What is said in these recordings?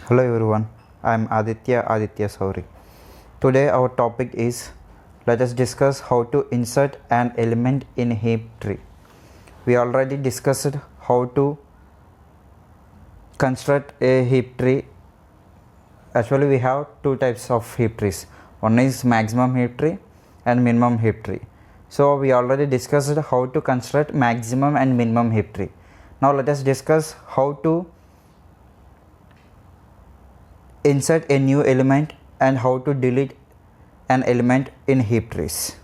Hello everyone, I am Aditya Sauri. Today our topic is, let us discuss how to insert an element in heap tree. We already discussed how to construct a heap tree. Actually we have two types of heap trees. One is maximum heap tree and minimum heap tree. So we already discussed how to construct maximum and minimum heap tree. Now let us discuss how to insert a new element and how to delete an element in heap trees.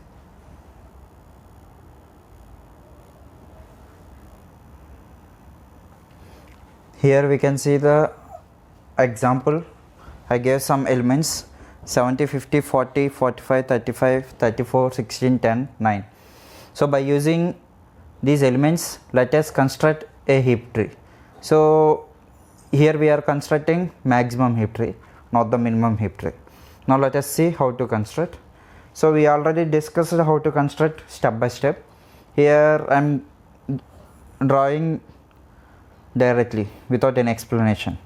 Here we can see the example. I gave some elements 70, 50, 40, 45, 35, 34, 16, 10, 9. So by using these elements, let us construct a heap tree. So here we are constructing maximum heap tree, not the minimum heap tree. Now let us see how to construct. So we already discussed how to construct step by step. Here I am drawing directly without any explanation.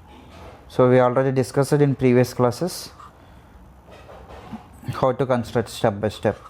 So we already discussed it in previous classes how to construct step by step.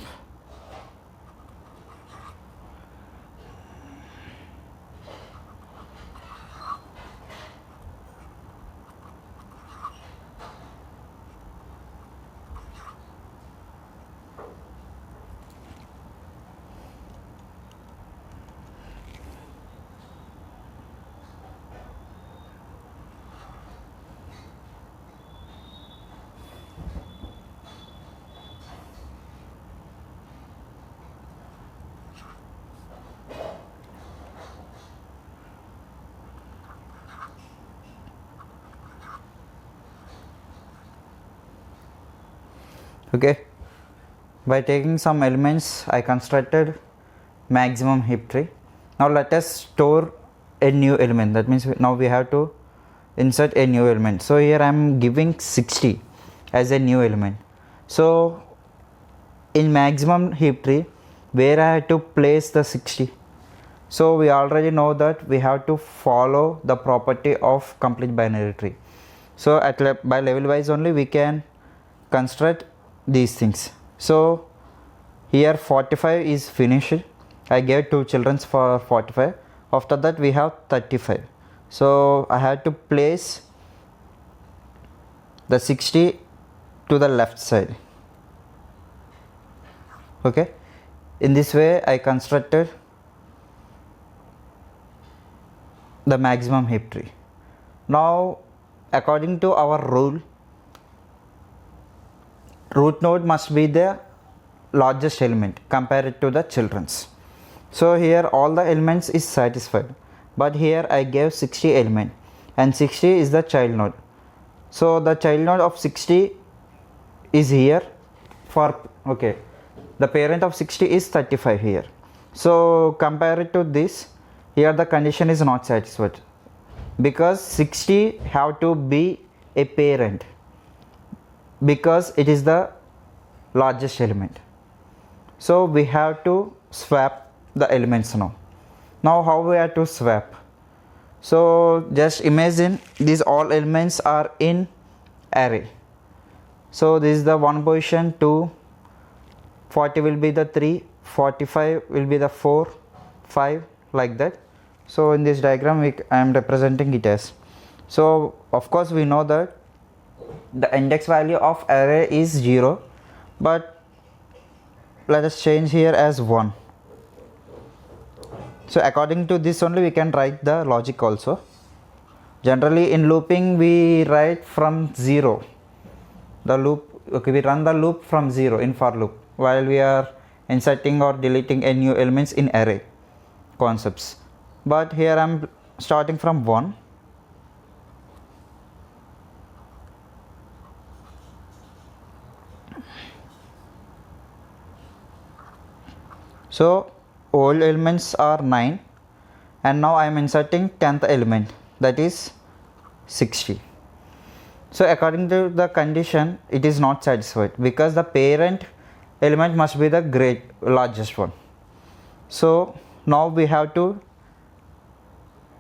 Okay, by taking some elements I constructed maximum heap tree. Now let us store a new element. That means now we have to insert a new element. So here I am giving 60 as a new element. So in maximum heap tree, where I have to place the 60? So we already know that we have to follow the property of complete binary tree. So by level wise only we can construct these things. So here 45 is finished. I gave two children for 45. After that we have 35. So I have to place the 60 to the left side. Okay, in this way I constructed the maximum heap tree. Now according to our rule, root node must be the largest element compared to the children's. So here all the elements is satisfied, but here I gave 60 element and 60 is the child node. So the child node of 60 is here for, okay, the parent of 60 is 35 here. So compared to this, here the condition is not satisfied because 60 have to be a parent because it is the largest element. So we have to swap the elements now. Now how we have to swap? So just imagine these all elements are in array. So this is the 1 position, 2, 40 will be the 3, 45 will be the 4, 5, like that. So in this diagram I am representing it as. So of course we know that the index value of array is 0, but let us change here as 1. So according to this only we can write the logic also. Generally in looping we write from 0 the loop. Okay, we run the loop from 0 in for loop while we are inserting or deleting a new elements in array concepts. But here I am starting from 1. So old elements are 9 and now I am inserting 10th element, that is 60. So according to the condition it is not satisfied because the parent element must be the largest one. So now we have to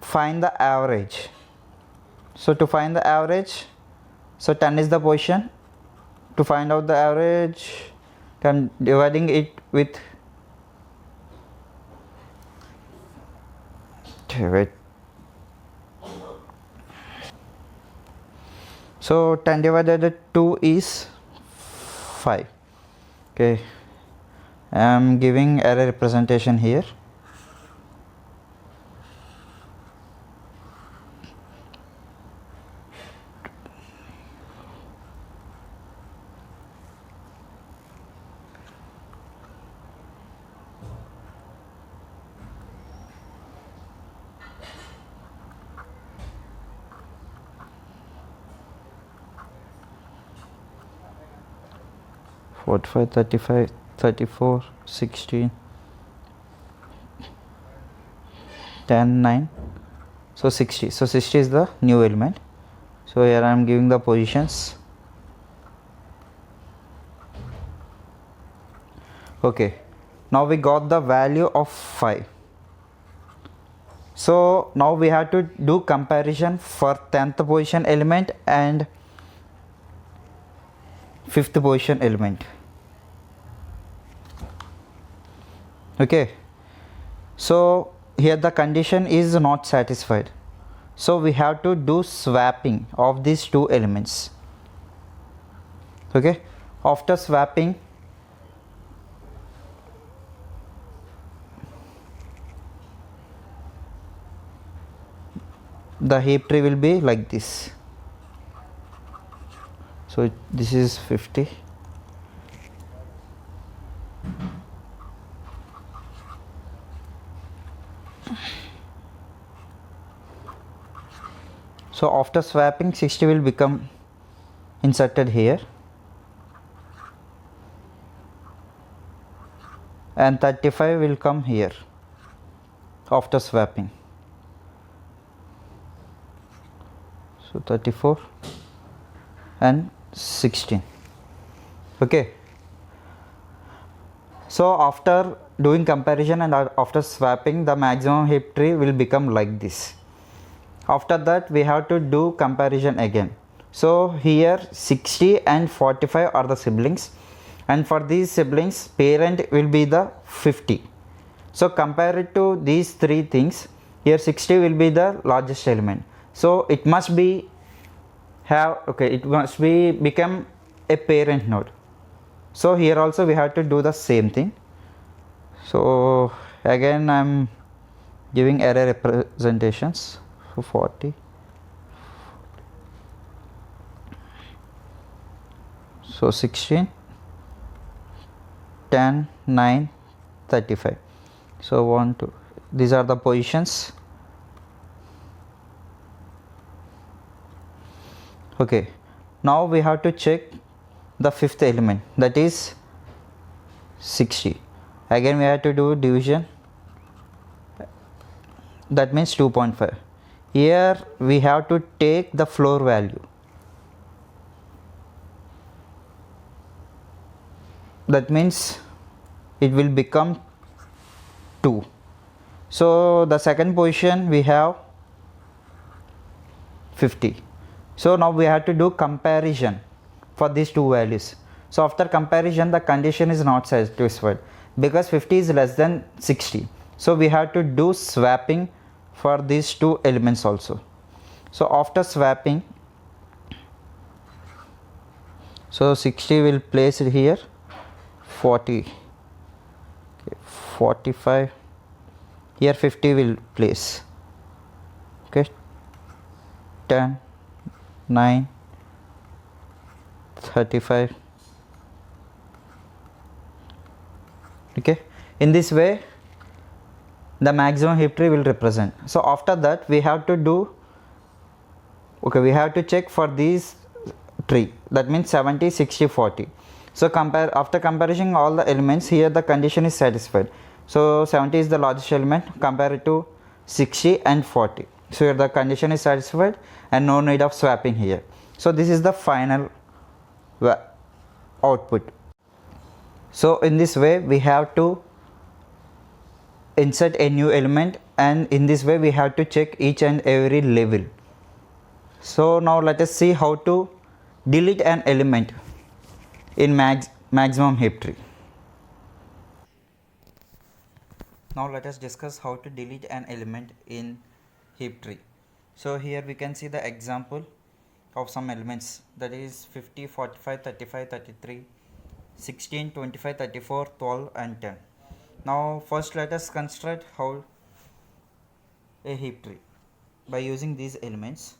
find the average. So to find the average, So 10 is the position. To find out the average, I'm dividing it with, wait, so 10 divided by 2 is 5. Okay, I am giving array representation here. Forty-five, 35, 34, 16, 10, 9, so 60. So 60 is the new element. So here I am giving the positions. Okay, now we got the value of 5. So now we have to do comparison for 10th position element and 5th position element. Okay, so here the condition is not satisfied, so we have to do swapping of these two elements. Okay, after swapping, the heap tree will be like this. So this is 50. So after swapping, 60 will become inserted here, and 35 will come here after swapping. So 34 and 16. Okay, so after doing comparison and after swapping, the maximum heap tree will become like this. After that, we have to do comparison again. So here 60 and 45 are the siblings, and for these siblings, parent will be the 50. So compared to these three things, here 60 will be the largest element. So it must be become a parent node. So here also we have to do the same thing. So again I am giving array representations. So 40, so 16, 10, 9, 35. So 1, 2, these are the positions. Okay, now we have to check the 5th element, that is 60. Again we have to do division, that means 2.5. Here we have to take the floor value, that means it will become 2. So the second position we have 50. So now we have to do comparison for these two values. So after comparison, the condition is not satisfied because 50 is less than 60. So we have to do swapping for these two elements also. So after swapping, so 60 will place it here, 40, okay, 45, here 50 will place, okay, 10, 9, 35. Okay, in this way the maximum heap tree will represent. So after that we have to do, okay, we have to check for these tree, that means 70, 60, 40. So after comparison all the elements, here the condition is satisfied. So 70 is the largest element compared to 60 and 40. So here the condition is satisfied and no need of swapping here. So this is the final output. So in this way we have to insert a new element, and in this way we have to check each and every level. So now let us see how to delete an element in maximum heap tree. Now let us discuss how to delete an element in heap tree. So here we can see the example of some elements, that is 50, 45, 35, 33, 16, 25, 34, 12 and 10. Now first let us construct how a heap tree by using these elements.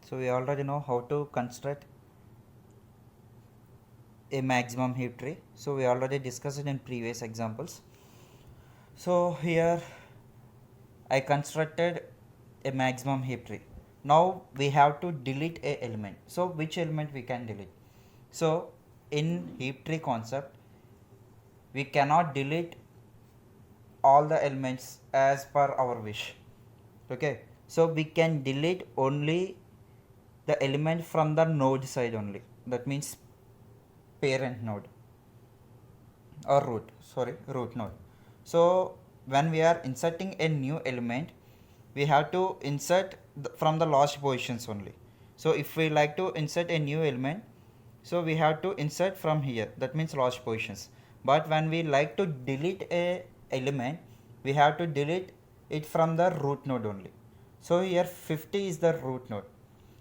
So we already know how to construct a maximum heap tree. So we already discussed it in previous examples. So here I constructed a maximum heap tree. Now we have to delete a element. So which element we can delete? So in heap tree concept, we cannot delete all the elements as per our wish. Okay, so we can delete only the element from the node side only, that means parent node or root node. So when we are inserting a new element, we have to insert from the last positions only. So if we like to insert a new element, so we have to insert from here, that means last positions. But when we like to delete a element, we have to delete it from the root node only. So here 50 is the root node,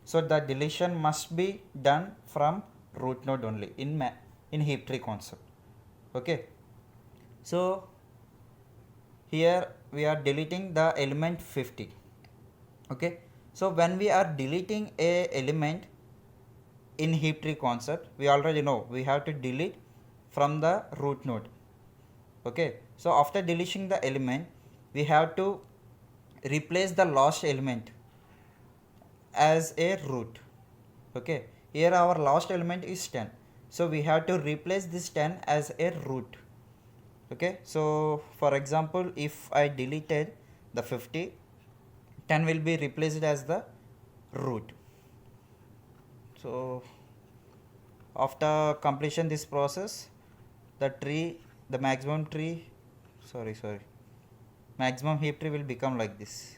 so the deletion must be done from root node only in heap tree concept. Okay, so here we are deleting the element 50. Okay, so when we are deleting a element in heap tree concept, we already know we have to delete from the root node. Okay, so after deleting the element, we have to replace the last element as a root. Okay, here our last element is 10, so we have to replace this 10 as a root. Okay, so for example, if I deleted the 50, 10 will be replaced as the root. So after completion this process, the maximum heap tree will become like this.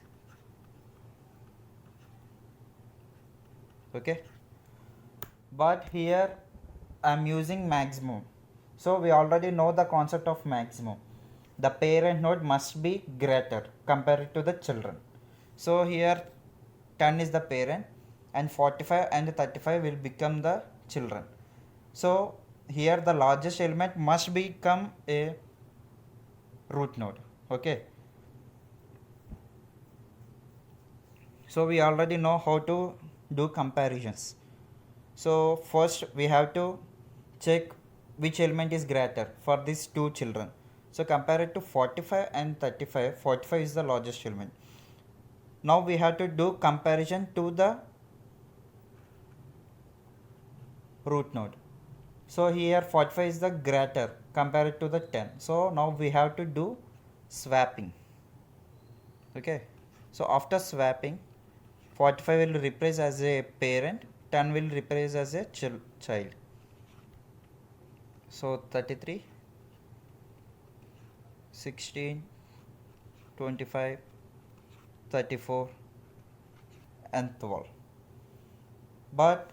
Okay, but here I am using maximum. So we already know the concept of maximum. The parent node must be greater compared to the children. So here 10 is the parent and 45 and 35 will become the children. So here the largest element must become a root node. Okay, so we already know how to do comparisons. So first we have to check which element is greater for these two children. So compare it to 45 and 35. 45 is the largest element. Now we have to do comparison to the root node. So here 45 is the greater compared to the 10. So now we have to do swapping. Okay, so after swapping, 45 will replace as a parent, 10 will replace as a child. So 33, 16, 25, 34 and 12. But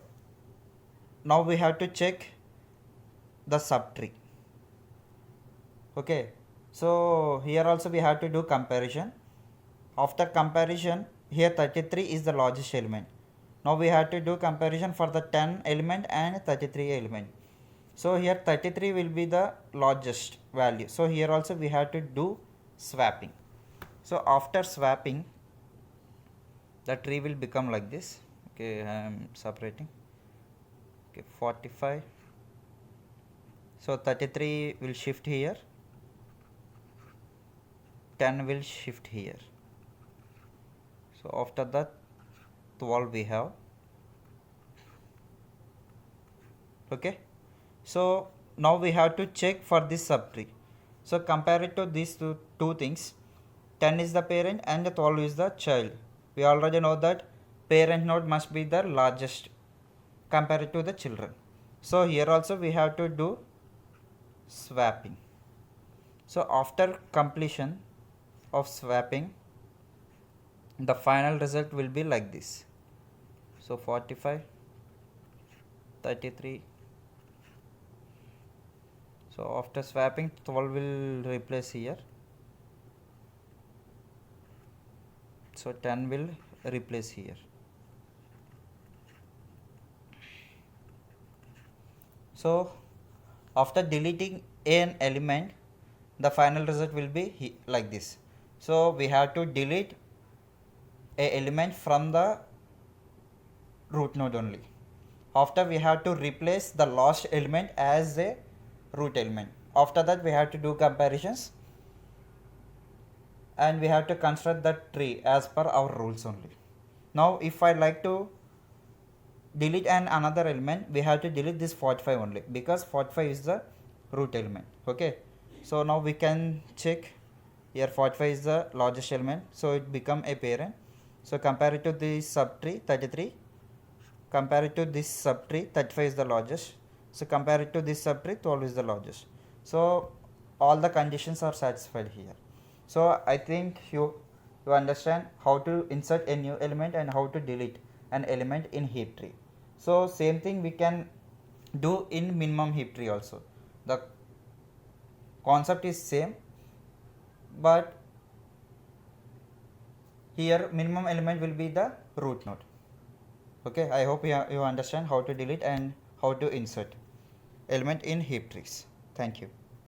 now we have to check the subtree. Okay, so here also we have to do comparison. After comparison, here 33 is the largest element. Now we have to do comparison for the 10 element and 33 element. So here 33 will be the largest value. So here also we have to do swapping. So after swapping, the tree will become like this. Okay, I am separating. Okay, 45, So 33 will shift here, 10 will shift here. So after that 12 we have. Okay, so now we have to check for this subtree. So compare it to these two things. 10 is the parent and 12 is the child. We already know that parent node must be the largest compared to the children. So here also we have to do swapping. So after completion of swapping, the final result will be like this. So 45, 33. So after swapping, 12 will replace here. So 10 will replace here. So after deleting an element, the final result will be like this. So we have to delete a element from the root node only. After we have to replace the last element as a root element. After that we have to do comparisons and we have to construct the tree as per our rules only. Now if I like to delete another element, we have to delete this 45 only because 45 is the root element. Okay, so now we can check here. 45 is the largest element, so it become a parent. So compare it to this subtree 33, compare it to this subtree 35 is the largest, so compare it to this subtree 12 is the largest. So all the conditions are satisfied here. So I think you understand how to insert a new element and how to delete an element in heap tree. So same thing we can do in minimum heap tree also. The concept is same, but here minimum element will be the root node. Okay, I hope you understand how to delete and how to insert element in heap trees. Thank you.